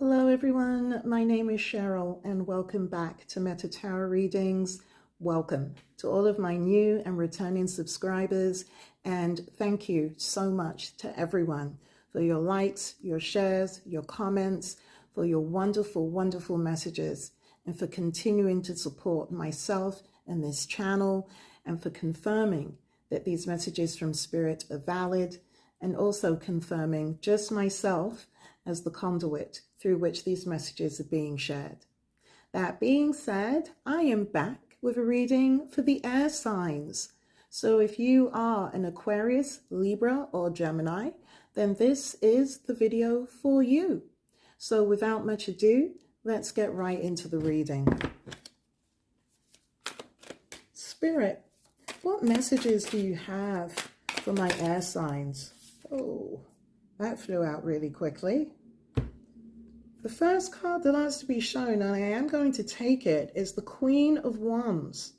Hello everyone, my name is Cheryl and welcome back to Meta Tarot Readings. Welcome to all of my new and returning subscribers, and thank you so much to everyone for your likes, your shares, your comments, for your wonderful, wonderful messages, and for continuing to support myself and this channel, and for confirming that these messages from Spirit are valid, and also confirming just myself as the conduit through which these messages are being shared. That being said, I am back with a reading for the air signs. So if you are an Aquarius, Libra, or Gemini, then this is the video for you. So without much ado, let's get right into the reading. Spirit, what messages do you have for my air signs? Oh, that flew out really quickly. The first card that has to be shown, and I am going to take it, is the Queen of Wands.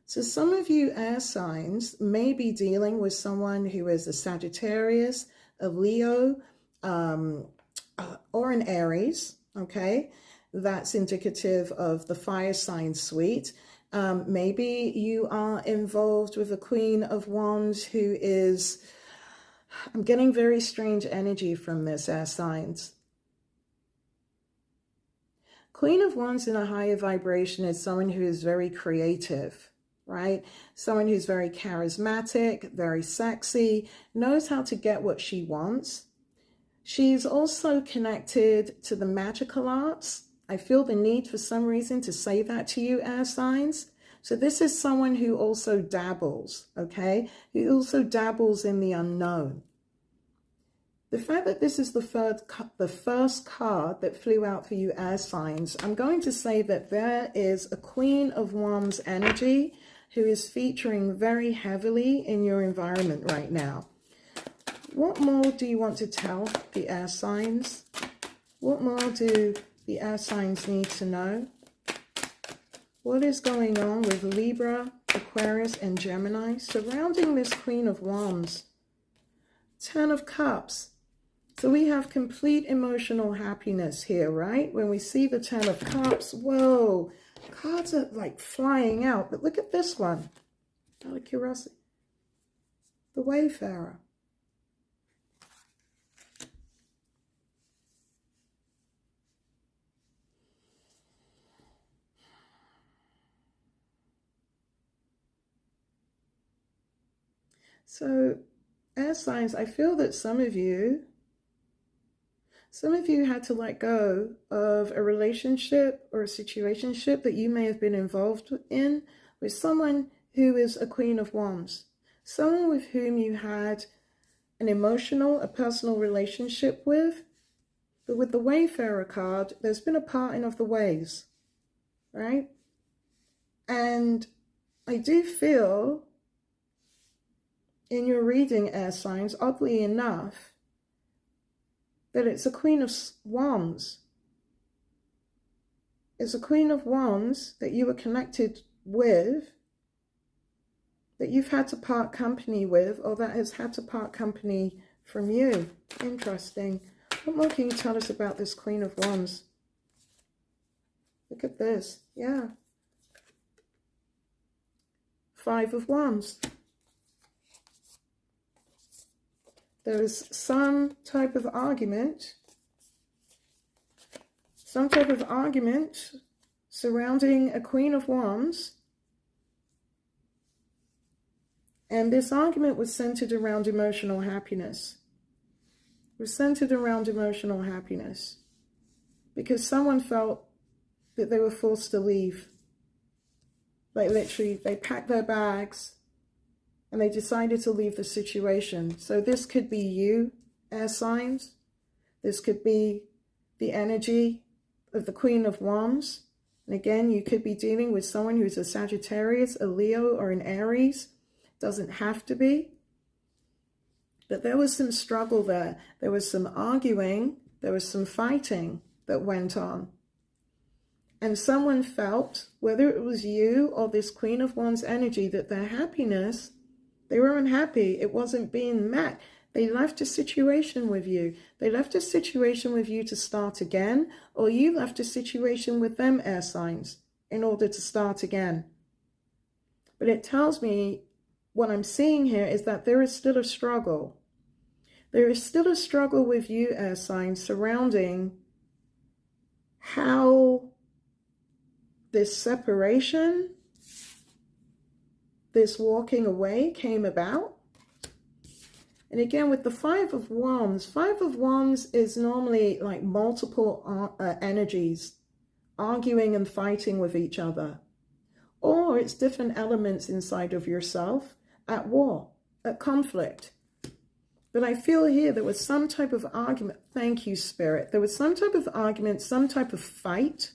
So some of you air signs may be dealing with someone who is a Sagittarius, a Leo, or an Aries, okay? That's indicative of the fire sign suite. Maybe you are involved with a Queen of Wands who is, I'm getting very strange energy from this air signs. Queen of Wands in a higher vibration is someone who is very creative, right? Someone who's very charismatic, very sexy, knows how to get what she wants. She's also connected to the magical arts. I feel the need for some reason to say that to you, air signs. So this is someone who also dabbles, okay? Who also dabbles in the unknown. The fact that this is the first card that flew out for you air signs, I'm going to say that there is a Queen of Wands energy who is featuring very heavily in your environment right now. What more do you want to tell the air signs? What more do the air signs need to know? What is going on with Libra, Aquarius, and Gemini surrounding this Queen of Wands? Ten of Cups. So we have complete emotional happiness here, right? When we see the Ten of Cups, whoa, cards are like flying out. But look at this one, out of curiosity. The Wayfarer. So, air signs, I feel that some of you had to let go of a relationship or a situationship that you may have been involved in with someone who is a Queen of Wands. Someone with whom you had an emotional, a personal relationship with. But with the Wayfarer card, there's been a parting of the ways, right? And I do feel in your reading, air signs, oddly enough, that it's a Queen of Wands. It's a Queen of Wands that you were connected with, that you've had to part company with, or that has had to part company from you. Interesting. What more can you tell us about this Queen of Wands? Look at this. Yeah. Five of Wands. There is some type of argument surrounding a Queen of Wands. And this argument was centered around emotional happiness. It was centered around emotional happiness because someone felt that they were forced to leave. Like literally, they packed their bags and they decided to leave the situation. So this could be you, air signs. This could be the energy of the Queen of Wands. And again, you could be dealing with someone who's a Sagittarius, a Leo, or an Aries. Doesn't have to be. But there was some struggle there. There was some arguing. There was some fighting that went on. And someone felt, whether it was you or this Queen of Wands energy, that their happiness, they were unhappy. It wasn't being met. They left a situation with you. They left a situation with you to start again, or you left a situation with them, air signs, in order to start again. But it tells me what I'm seeing here is that there is still a struggle. There is still a struggle with you, air signs, surrounding how this separation, this walking away came about. And again, with the Five of Wands is normally like multiple energies arguing and fighting with each other. Or it's different elements inside of yourself at war, at conflict. But I feel here there was some type of argument. Thank you, Spirit. There was some type of argument, some type of fight,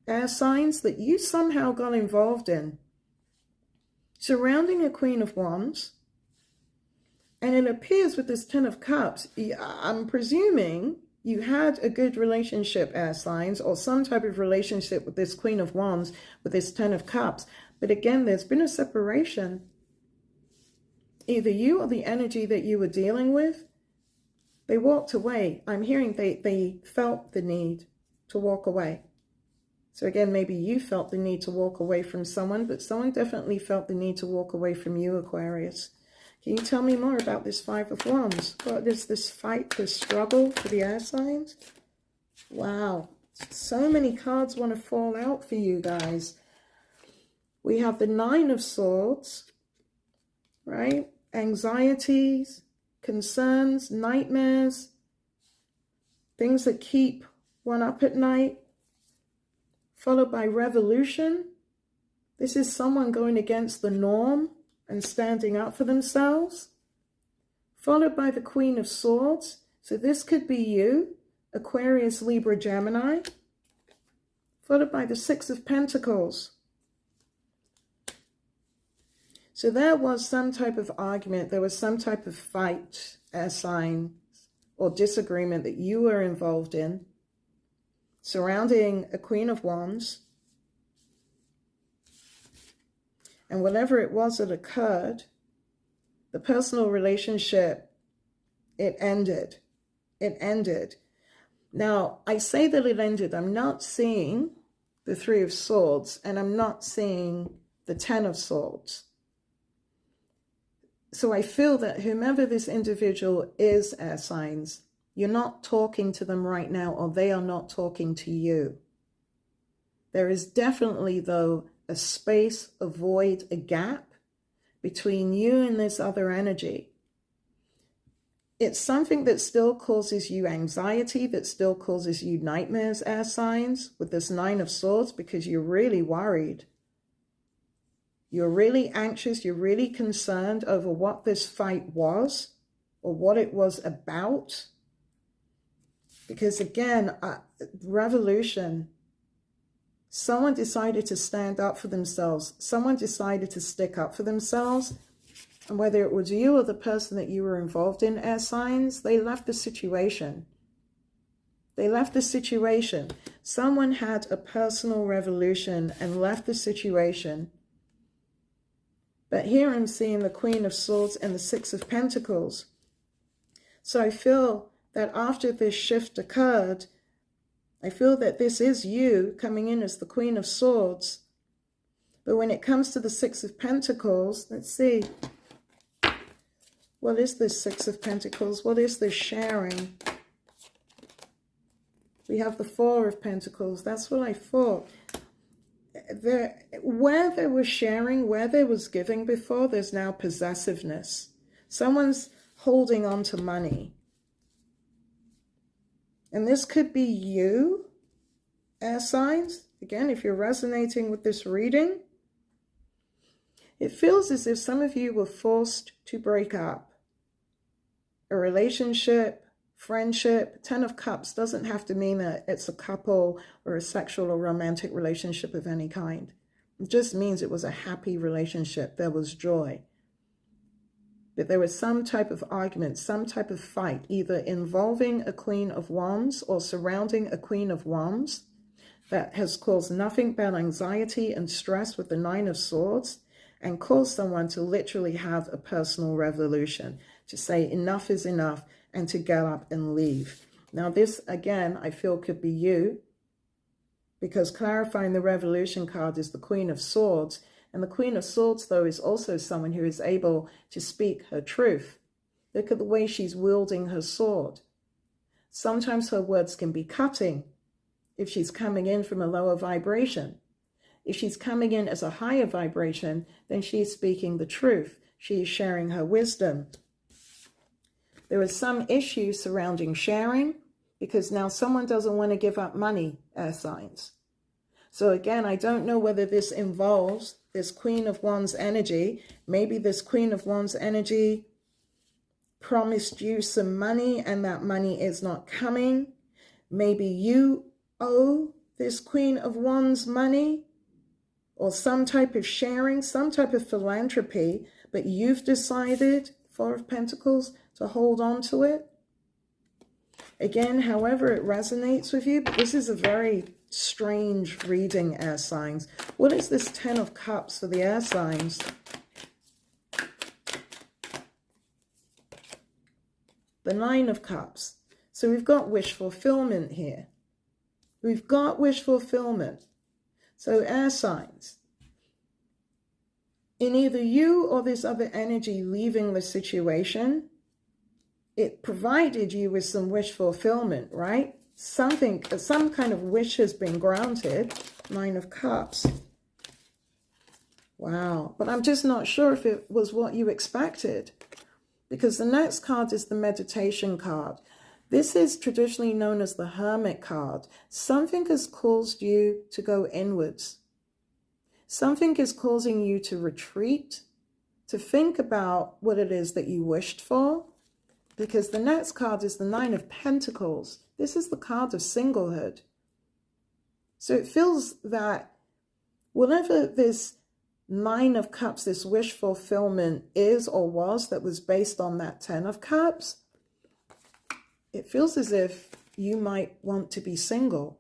air signs, that you somehow got involved in, surrounding a Queen of Wands. And it appears with this Ten of Cups, I'm presuming you had a good relationship, air signs, or some type of relationship with this Queen of Wands, with this Ten of Cups. But again, there's been a separation. Either you or the energy that you were dealing with, they walked away. I'm hearing they felt the need to walk away. So again, maybe you felt the need to walk away from someone, but someone definitely felt the need to walk away from you, Aquarius. Can you tell me more about this Five of Wands? What is this fight, this struggle for the air signs? Wow. So many cards want to fall out for you guys. We have the Nine of Swords, right? Anxieties, concerns, nightmares, things that keep one up at night, followed by revolution. This is someone going against the norm and standing up for themselves, followed by the Queen of Swords. So this could be you, Aquarius, Libra, Gemini, followed by the Six of Pentacles. So there was some type of argument, there was some type of fight, air sign, or disagreement that you were involved in, surrounding a Queen of Wands. And whatever it was that occurred, the personal relationship, it ended. It ended. Now, I say that it ended. I'm not seeing the Three of Swords, and I'm not seeing the Ten of Swords. So I feel that whomever this individual is, air signs, you're not talking to them right now, or they are not talking to you. There is definitely, though, a space, a void, a gap between you and this other energy. It's something that still causes you anxiety, that still causes you nightmares, air signs, with this Nine of Swords, because you're really worried. You're really anxious, you're really concerned over what this fight was, or what it was about. Because again, revolution. Someone decided to stand up for themselves. Someone decided to stick up for themselves. And whether it was you or the person that you were involved in, air signs, they left the situation. They left the situation. Someone had a personal revolution and left the situation. But here I'm seeing the Queen of Swords and the Six of Pentacles. So I feel that after this shift occurred, I feel that this is you coming in as the Queen of Swords. But when it comes to the Six of Pentacles, let's see. What is this Six of Pentacles? What is this sharing? We have the Four of Pentacles. That's what I thought. Where there was sharing, where there was giving before, there's now possessiveness. Someone's holding on to money. And this could be you, air signs. Again, if you're resonating with this reading, it feels as if some of you were forced to break up. A relationship, friendship. Ten of Cups doesn't have to mean that it's a couple or a sexual or romantic relationship of any kind. It just means it was a happy relationship. There was joy. But there was some type of argument, some type of fight, either involving a Queen of Wands or surrounding a Queen of Wands, that has caused nothing but anxiety and stress with the Nine of Swords, and caused someone to literally have a personal revolution. to say enough is enough and to get up and leave. Now this, again, I feel could be you, because clarifying the Revolution card is the Queen of Swords. And the Queen of Swords, though, is also someone who is able to speak her truth. Look at the way she's wielding her sword. Sometimes her words can be cutting if she's coming in from a lower vibration. If she's coming in as a higher vibration, then she is speaking the truth. She is sharing her wisdom. There is some issue surrounding sharing, because now someone doesn't want to give up money, air signs. So again, I don't know whether this involves this Queen of Wands energy. Maybe this Queen of Wands energy promised you some money and that money is not coming. Maybe you owe this Queen of Wands money, or some type of sharing, some type of philanthropy, but you've decided, Four of Pentacles, to hold on to it. Again, however it resonates with you, but this is a very strange reading, air signs. What is this Ten of Cups for the air signs? The Nine of Cups. So we've got wish fulfillment here. We've got wish fulfillment. So air signs, in either you or this other energy leaving the situation, it provided you with some wish fulfillment, right? Something, some kind of wish has been granted. Nine of Cups. Wow. But I'm just not sure if it was what you expected, because the next card is the meditation card. This is traditionally known as the Hermit card. Something has caused you to go inwards. Something is causing you to retreat, to think about what it is that you wished for, because the next card is the Nine of Pentacles. This is the card of singlehood. So it feels that whatever this Nine of Cups, this wish fulfillment is or was that was based on that Ten of Cups, it feels as if you might want to be single.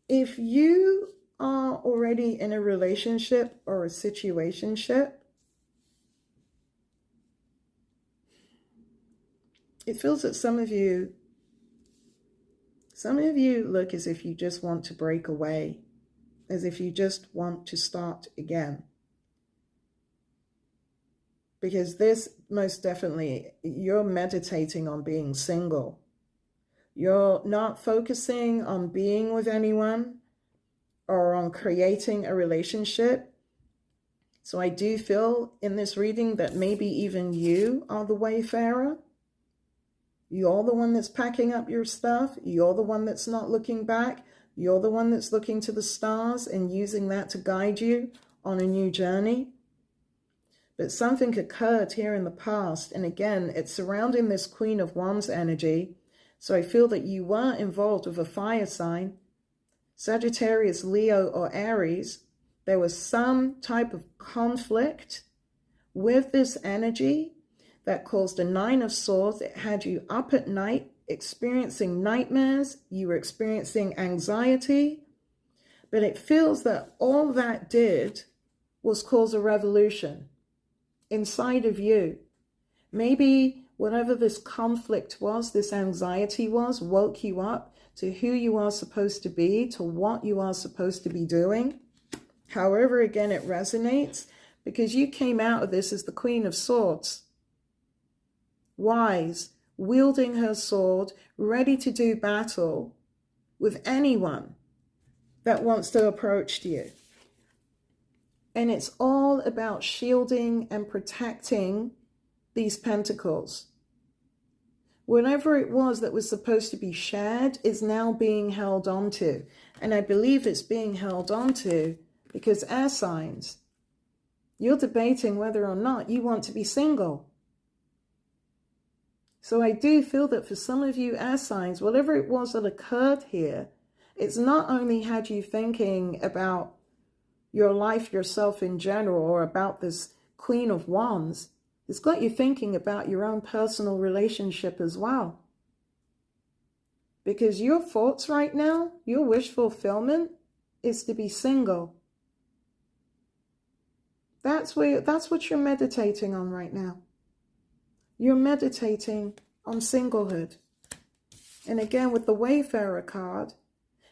If you are already in a relationship or a situationship, it feels that some of you look as if you just want to break away, as if you just want to start again. Because this, most definitely, you're meditating on being single. You're not focusing on being with anyone or on creating a relationship. So I do feel in this reading that maybe even you are the wayfarer. You're the one that's packing up your stuff. You're the one that's not looking back. You're the one that's looking to the stars and using that to guide you on a new journey. But something occurred here in the past. And again, it's surrounding this Queen of Wands energy. So I feel that you were involved with a fire sign, Sagittarius, Leo, or Aries. There was some type of conflict with this energy that caused a Nine of Swords. It had you up at night experiencing nightmares. You were experiencing anxiety. But it feels that all that did was cause a revolution inside of you. Maybe whatever this conflict was, this anxiety was, woke you up to who you are supposed to be, to what you are supposed to be doing. However, again, it resonates because you came out of this as the Queen of Swords. Wise, wielding her sword, ready to do battle with anyone that wants to approach you. And it's all about shielding and protecting these pentacles. Whatever it was that was supposed to be shared is now being held onto. And I believe it's being held onto because air signs, you're debating whether or not you want to be single. So I do feel that for some of you air signs, whatever it was that occurred here, it's not only had you thinking about your life, yourself in general, or about this Queen of Wands, it's got you thinking about your own personal relationship as well. Because your thoughts right now, your wish fulfillment is to be single. That's what you're meditating on right now. You're meditating on singlehood. And again, with the Wayfarer card,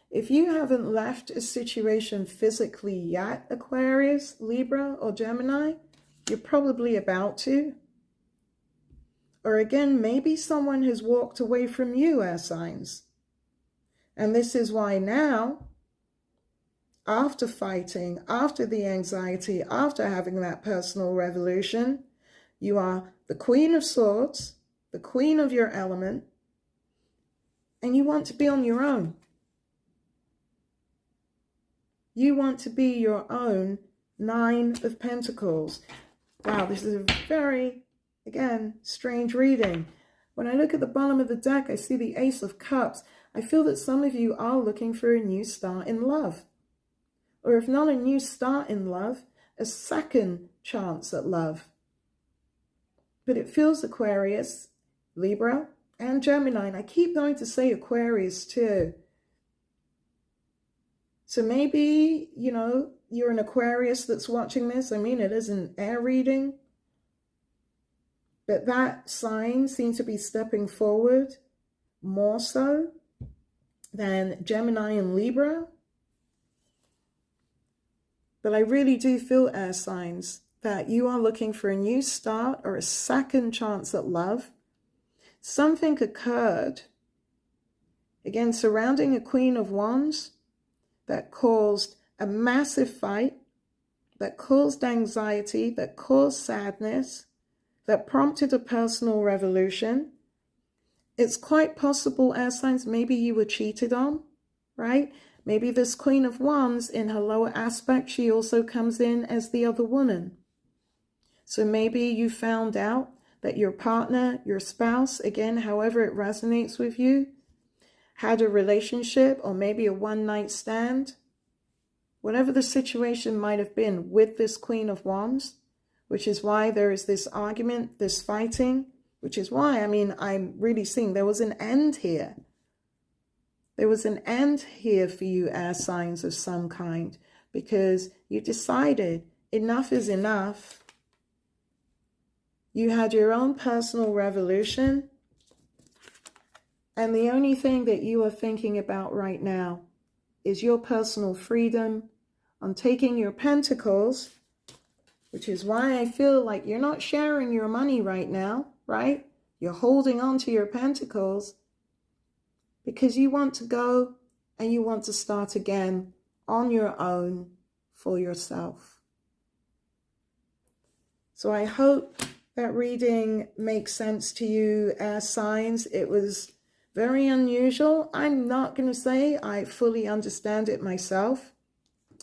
if you haven't left a situation physically yet, Aquarius, Libra, or Gemini, you're probably about to. Or again, maybe someone has walked away from you, air signs. And this is why now, after fighting, after the anxiety, after having that personal revolution, you are the Queen of Swords, the queen of your element, and you want to be on your own. You want to be your own Nine of Pentacles. Wow, this is a very, again, strange reading. When I look at the bottom of the deck, I see the Ace of Cups. I feel that some of you are looking for a new start in love. Or if not a new start in love, a second chance at love. But it feels Aquarius, Libra, and Gemini. And I keep going to say Aquarius too. So maybe, you know, you're an Aquarius that's watching this. I mean, it is an air reading. But that sign seems to be stepping forward more so than Gemini and Libra. But I really do feel, air signs, that you are looking for a new start or a second chance at love. Something occurred, again, surrounding a Queen of Wands, that caused a massive fight, that caused anxiety, that caused sadness, that prompted a personal revolution. It's quite possible, air signs, maybe you were cheated on, right? Maybe this Queen of Wands, in her lower aspect, she also comes in as the other woman. So maybe you found out that your partner, your spouse, again, however it resonates with you, had a relationship or maybe a one-night stand, whatever the situation might have been with this Queen of Wands, which is why there is this argument, this fighting, which is why, I mean, I'm really seeing there was an end here. There was an end here for you, air signs of some kind, because you decided enough is enough. You had your own personal revolution, and the only thing that you are thinking about right now is your personal freedom on taking your pentacles, which is why I feel like you're not sharing your money right now, right? You're holding on to your pentacles because you want to go and you want to start again on your own for yourself. So I hope that reading makes sense to you, air signs. It was very unusual. I'm not going to say I fully understand it myself.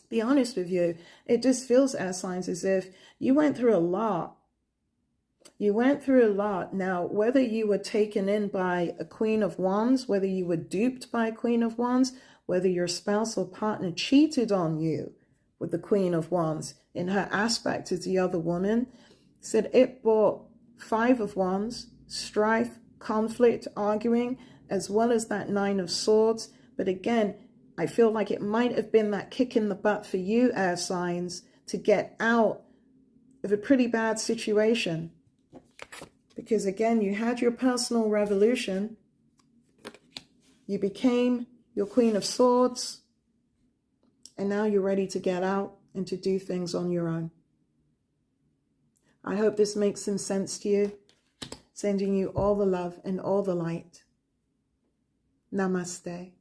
Be honest with you, it just feels, air signs, as if you went through a lot. You went through a lot. Now, whether you were taken in by a Queen of Wands, whether you were duped by a Queen of Wands, whether your spouse or partner cheated on you with the Queen of Wands in her aspect as the other woman, said it brought Five of Wands, strife, conflict, arguing, as well as that Nine of Swords. But again, I feel like it might have been that kick in the butt for you, air signs, to get out of a pretty bad situation. Because again, you had your personal revolution. You became your Queen of Swords. And now you're ready to get out and to do things on your own. I hope this makes some sense to you. Sending you all the love and all the light. Namaste.